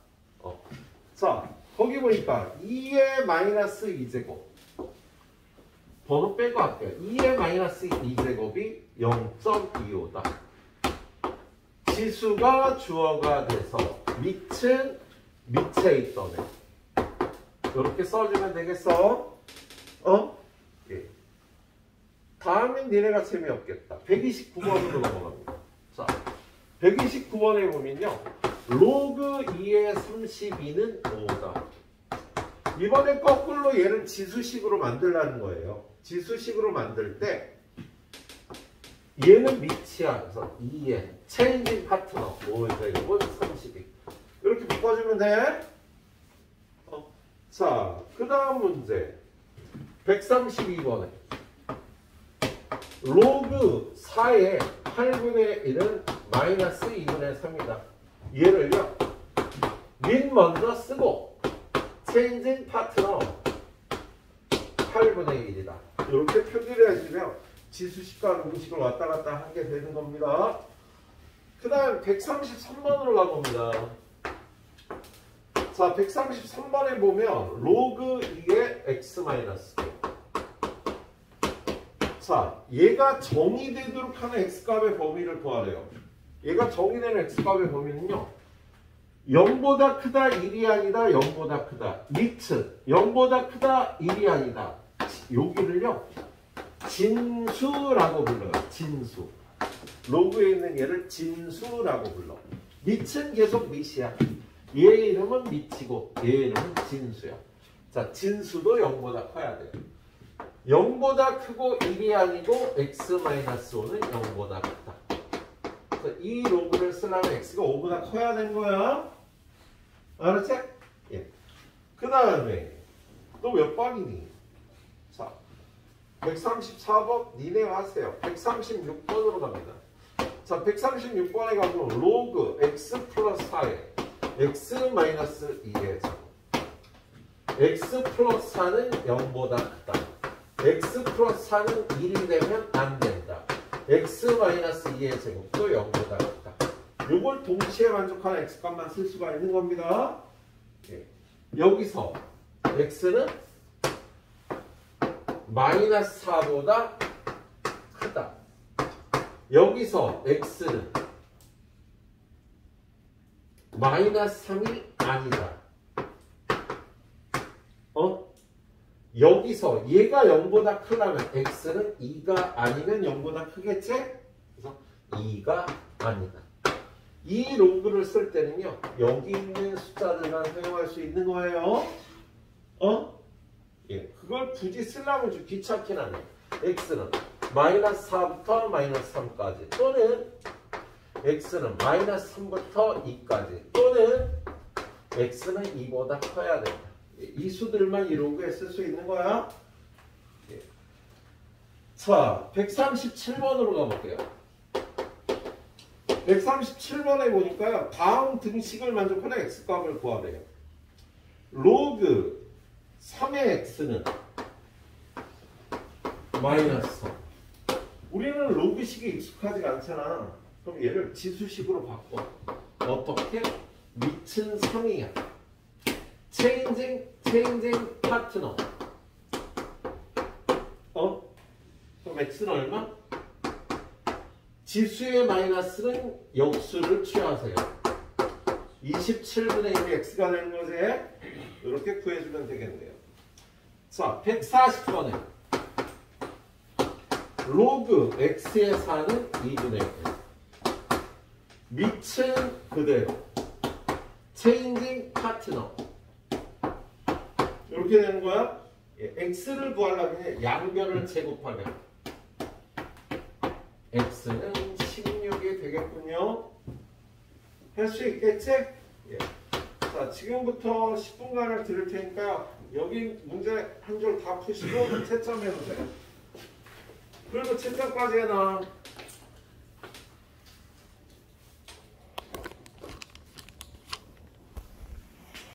자, 거기 보니까 2의 마이너스 2제곱. 번호 빼고 할게요. 2의 마이너스 2제곱이 0.25다. 지수가 주어가 돼서 밑은 밑에 있던 애. 이렇게 써주면 되겠어? 예. 다음엔 니네가 재미없겠다. 129번으로 넘어갑니다. 자, 129번에 보면요. 로그 2의 32는 5다. 이번에 거꾸로 얘를 지수식으로 만들라는 거예요. 지수식으로 만들 때 얘는 밑이야. 그래서 2의 체인징 파트너 5의 제곱은 32. 이렇게 묶어주면 돼. 자, 그 다음 문제 132번에 로그 4의 8분의 1은 마이너스 2분의 3이다. 얘를요 민 먼저 쓰고 체인징 파트너 8분의 1이다. 이렇게 표기를 해주면 지수식과 로그식을 왔다 갔다 하게 되는 겁니다. 그 다음 133번으로 가봅니다. 자, 133번에 보면 로그 2의 x-. 자, 얘가 정의되도록 하는 x값의 범위를 구하래요. 얘가 정의되는 x값의 범위는요. 0보다 크다 1이 아니다 0보다 크다. 밑은 0보다 크다 1이 아니다. 여기를요. 진수라고 불러요. 진수. 로그에 있는 얘를 진수라고 불러. 밑은 계속 밑이야. 얘 이름은 밑이고 얘 이름은 진수야. 자, 진수도 0보다 커야 돼요. 0보다 크고 1이 아니고 x-5는 0보다 크다. 그래서 이 로그를 쓰려면 x가 5보다 커야 되는 거야. 알았지? 예. 그 다음에 또 몇 번이니? 자, 134번 니네가 하세요. 136번으로 갑니다. 자, 136번에 가면 로그 x 플러스 4에 x 마이너스 2의 제곱. x 플러스 4는 0보다 크다. x 플러스 4는 1이 되면 안 된다. x 마이너스 2의 제곱도 0보다 크다. 요걸 동시에 만족하는 x값만 쓸 수가 있는 겁니다. 예. 여기서 x는 마이너스 4보다 크다. 여기서 x는 마이너스 3이 아니다. 여기서 얘가 0보다 크려면 x는 2가 아니면 0보다 크겠지? 그래서 2가 아니다. 이 로그를 쓸 때는요, 여기 있는 숫자들만 사용할 수 있는 거예요. 예, 그걸 굳이 쓰려면 좀 귀찮긴 하네. x는 마이너스 4부터 마이너스 3까지, 또는 x는 마이너스 3부터 2까지, 또는 x는 2보다 커야 된다. 이 수들만 이 로그에 쓸 수 있는 거야. 예. 자, 137번으로 가볼게요. 137번에 보니까요, 다음 등식을 만족하는 x값을 구하래요. 로그 3의 x는 마이너스 3. 우리는 로그식에 익숙하지가 않잖아. 그럼 얘를 지수식으로 바꿔. 어떻게? 밑은 3이야. 체인징 파트너. 그럼 x는 얼마? 지수의 마이너스는 역수를 취하세요. 27분의 1이 x가 되는 거지. 이렇게 구해주면 되겠네요. 자, 140번에 로그 x의 4는 2분의 1. 밑은 그대로. 체인징 파트너. 이렇게 되는 거야. 예, x를 구하려면 양변을 제곱하면 x는 16이 되겠군요. 할 수 있겠지? 예. 자, 지금부터 10분간을 들을 테니까요. 여기 문제 한 줄 다 푸시고 채점해 놓으세요. 그리고 채점까지 해놔.